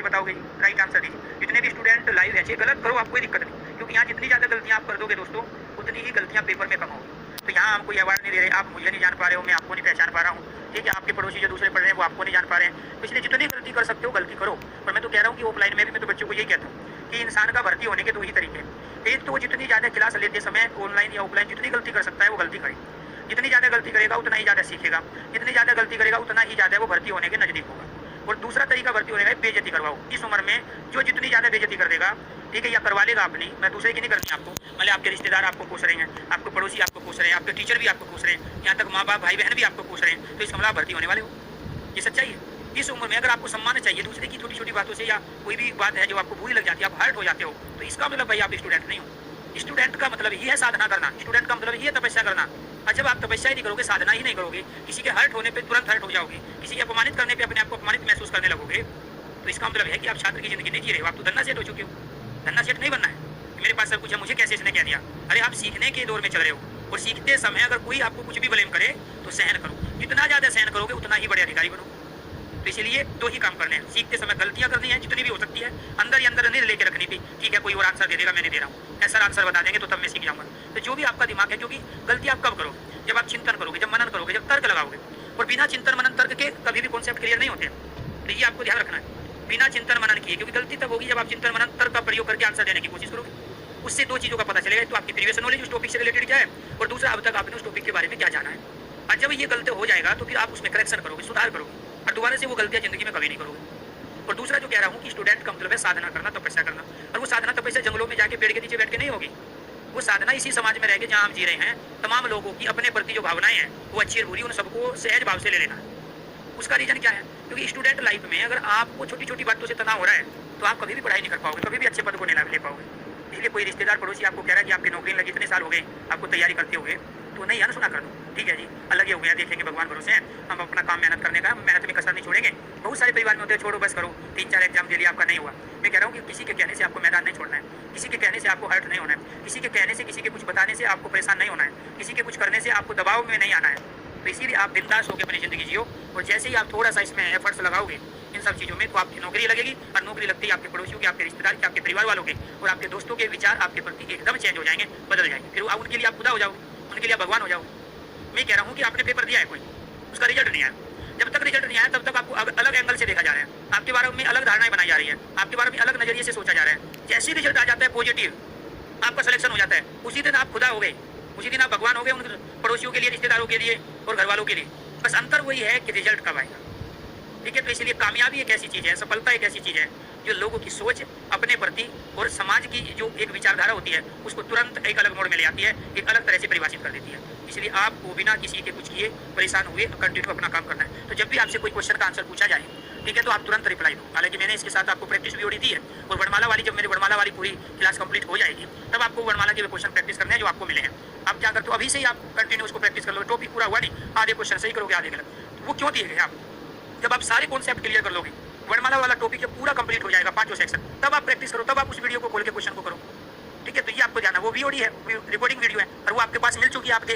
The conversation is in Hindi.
बताओगे जी, राइट आंसर दीजिए। जितने भी स्टूडेंट लाइव है, चाहे गलत करो, आप कोई दिक्कत नहीं, क्योंकि यहाँ जितनी ज़्यादा गलतियाँ आप कर दोगे दोस्तों, उतनी ही गलतियाँ पेपर में कम होगी। तो यहाँ हम कोई अवार्ड नहीं दे रहे, आप मुझे नहीं जान पा रहे हो, मैं आपको नहीं पहचान पा रहा हूँ, ठीक है, आपके पड़ोसी जो दूसरे पढ़ रहे हैं वो आपको नहीं जान पा रहे हैं। तो इसलिए जितनी गलती कर सकते हो गलती करो। और मैं तो कह रहा हूँ कि ऑफलाइन में भी मैं तो बच्चों को यही कहता हूँ कि इंसान का भर्ती होने के दो ही तरीके हैं। एक तो वो जितनी ज़्यादा क्लास लेते समय ऑनलाइन या ऑफलाइन जितनी गलती कर सकता है वो गलती करे। जितनी ज़्यादा गलती करेगा उतना ही ज़्यादा सीखेगा, जितनी ज़्यादा गलती करेगा उतना ही ज़्यादा वो भर्ती होने के नज़दीक होगा। और दूसरा तरीका भर्ती होने का बेइज्जती करवाओ। इस उम्र में जो जितनी ज़्यादा बेइज्जती कर देगा, ठीक है, या करवा लेगा अपनी, मैं दूसरे की नहीं करनी आपको, मतलब आपके रिश्तेदार आपको पूछ रहे हैं, आपको पड़ोसी आपको पूछ रहे हैं, आपके टीचर भी आपको पूछ रहे हैं, यहाँ तक माँ बाप भाई बहन भी आपको पूछ रहे हैं, तो इस मामला भर्ती होने वाले हो। ये सच्चाई है। इस उम्र में अगर आपको सम्मान चाहिए दूसरे की छोटी छोटी बातों से, या कोई भी बात है जो आपको बुरी लग जाती है, आप हर्ट हो जाते हो, तो इसका मतलब भाई आप स्टूडेंट नहीं हो। स्टूडेंट का मतलब ये है साधना करना, स्टूडेंट का मतलब ये है तपस्या करना। और जब आप तपस्या ही नहीं करोगे, साधना ही नहीं करोगे, किसी के हर्ट होने पे तुरंत हर्ट हो जाओगे, किसी के अपमानित करने पे अपने आप को अपमानित महसूस करने लगोगे, तो इसका मतलब है कि आप छात्र की जिंदगी नहीं जी रहे हो, आप तो धन्ना सेठ हो चुके हो। धन्ना सेठ नहीं बनना है। मेरे पास सब कुछ है, मुझे कैसे इसने कह दिया? अरे आप सीखने के दौर में चल रहे हो, और सीखते समय अगर कोई आपको कुछ भी ब्लेम करे तो सहन करो। जितना ज़्यादा सहन करोगे उतना ही बड़े अधिकारी बनो। तो इसीलिए दो ही काम करने हैं, सीखते समय गलतियां करनी है जितनी भी हो सकती है, अंदर ही अंदर नहीं लेके रखनी थी, ठीक है कोई और आंसर दे देगा मैं नहीं दे रहा हूँ, ऐसा आंसर बता देंगे तो तब मैं सीख जाऊंगा। तो जो भी आपका दिमाग है, क्योंकि गलती आप कब करोगे? जब आप चिंतन करोगे, जब मनन करोगे, जब तर्क लगाओगे। और बिना चिंतन मनन तर्क के कभी भी कॉन्सेप्ट क्लियर नहीं होते। तो ये आपको ध्यान रखना है, बिना चिंतन मनन किए, क्योंकि गलती तब होगी जब आप चिंतन मनन तर्क का प्रयोग करके आंसर देने की कोशिश करोगे। उससे दो चीज़ों का पता चलेगा, तो आपकी प्रीवियस नॉलेज उस टॉपिक से रिलेटेड क्या है, और दूसरा अब तक आपने उस टॉपिक के बारे में क्या जाना है। और जब ये गलती हो जाएगा तो फिर आप उसमें करेक्शन करोगे, सुधार करोगे, और दोबारा से वो गलतियां जिंदगी में कभी नहीं करोगे। और दूसरा जो कह रहा हूँ कि स्टूडेंट का मतलब है साधना करना, तपस्या करना। और वो साधना तपस्या जंगलों में जाके पेड़ के नीचे बैठ के नहीं होगी। वो साधना इसी समाज में रह के जहाँ हम जी रहे हैं, तमाम लोगों की अपने प्रति जो भावनाएं हैं वो अच्छी और बुरी, उन सबको सहज भाव से ले लेना है। उसका रीजन क्या है? क्योंकि स्टूडेंट लाइफ में अगर आपको छोटी छोटी बातों से तनाव हो रहा है तो आप कभी भी पढ़ाई नहीं कर पाओगे, कभी भी अच्छे पद को नहीं ले पाओगे। इसलिए कोई रिश्तेदार पड़ोसी आपको कह रहा है कि आपकी नौकरी लगी, इतने साल हो गए आपको तैयारी करते हुए, तो नहीं है ना, सुना कर दो, ठीक है जी, अलग ही हो गया, देखेंगे भगवान भरोसे हैं, हम अपना काम मेहनत करने का, मेहनत में कसर नहीं छोड़ेंगे। बहुत सारे परिवार में होते हैं छोड़ो बस करो, 3-4 एग्जाम दे लिया आपका नहीं हुआ। मैं कह रहा हूँ कि किसी के कहने से आपको मैदान नहीं छोड़ना है, किसी के कहने से आपको हर्ट नहीं होना है, किसी के कहने से, किसी के कुछ बताने से आपको परेशान नहीं होना है, किसी के कुछ करने से आपको दबाव में नहीं आना है। तो इसीलिए आप बिंदास होकर अपनी ज़िंदगी जियो। और जैसे ही आप थोड़ा सा इसमें एफर्ट्स लगाओगे इन सब चीज़ों में, तो आपकी नौकरी लगेगी, और नौकरी लगते ही आपके पड़ोसियों के, आपके रिश्तेदार के, आपके परिवार वालों के और आपके दोस्तों के विचार आपके प्रति एकदम चेंज हो जाएंगे, बदल जाएंगे। फिर उनके लिए आप खुदा हो जाओगे, उनके लिए आप भगवान हो जाओगे। मैं कह रहा हूँ कि आपने पेपर दिया है कोई, उसका रिजल्ट नहीं आया, जब तक रिजल्ट नहीं आया तब तक आपको अलग एंगल से देखा जा रहा है, आपके बारे में अलग धारणाएं बनाई जा रही है, आपके बारे में अलग नजरिए से सोचा जा रहा है। जैसे ही रिजल्ट आ जाता है पॉजिटिव, आपका सिलेक्शन हो जाता है, उसी दिन आप खुदा हो गए, उसी दिन आप भगवान हो गए उन पड़ोसियों के लिए, रिश्तेदारों के लिए और घर वालों के लिए। बस अंतर वही है कि रिजल्ट कब आएगा, ठीक है। तो इसलिए कामयाबी एक ऐसी चीज़ है, सफलता एक ऐसी चीज़ है जो लोगों की सोच अपने प्रति और समाज की जो एक विचारधारा होती है उसको तुरंत एक अलग मोड़ में ले आती है, एक अलग तरह से परिभाषित कर देती है। इसलिए आपको बिना किसी के कुछ किए परेशान हुए कंटिन्यू अपना काम करना है। तो जब भी आपसे कोई क्वेश्चन का आंसर पूछा जाए, ठीक है, तो आप तुरंत रिप्लाई दो। हालांकि मैंने इसके साथ आपको प्रैक्टिस भी दी है, और वर्णमाला वाली, जब मेरी वर्णमाला वाली पूरी क्लास कंप्लीट हो जाएगी तब आपको वर्णमाला के क्वेश्चन प्रैक्टिस करने हैं जो आपको मिले हैं। आप क्या करते हो, अभी से ही आप कंटिन्यू उसको प्रैक्टिस कर लो। टॉपिक पूरा हुआ नहीं, आधे क्वेश्चन सही करोगे, आधे गलत। वो क्यों दिए गए? आप जब आप सारे कॉन्सेप्ट क्लियर कर लोगे, वर्णमाला वाला टॉपिक जब पूरा कंप्लीट हो जाएगा, 5 सेक्शन, तब आप प्रैक्टिस करो, तब आप उस वीडियो को खोल के क्वेश्चन को करो, ठीक है। तो ये आपको जाना, वो वीडियो है, रिकॉर्डिंग वीडियो है, और वो आपके पास मिल चुकी है, आप देख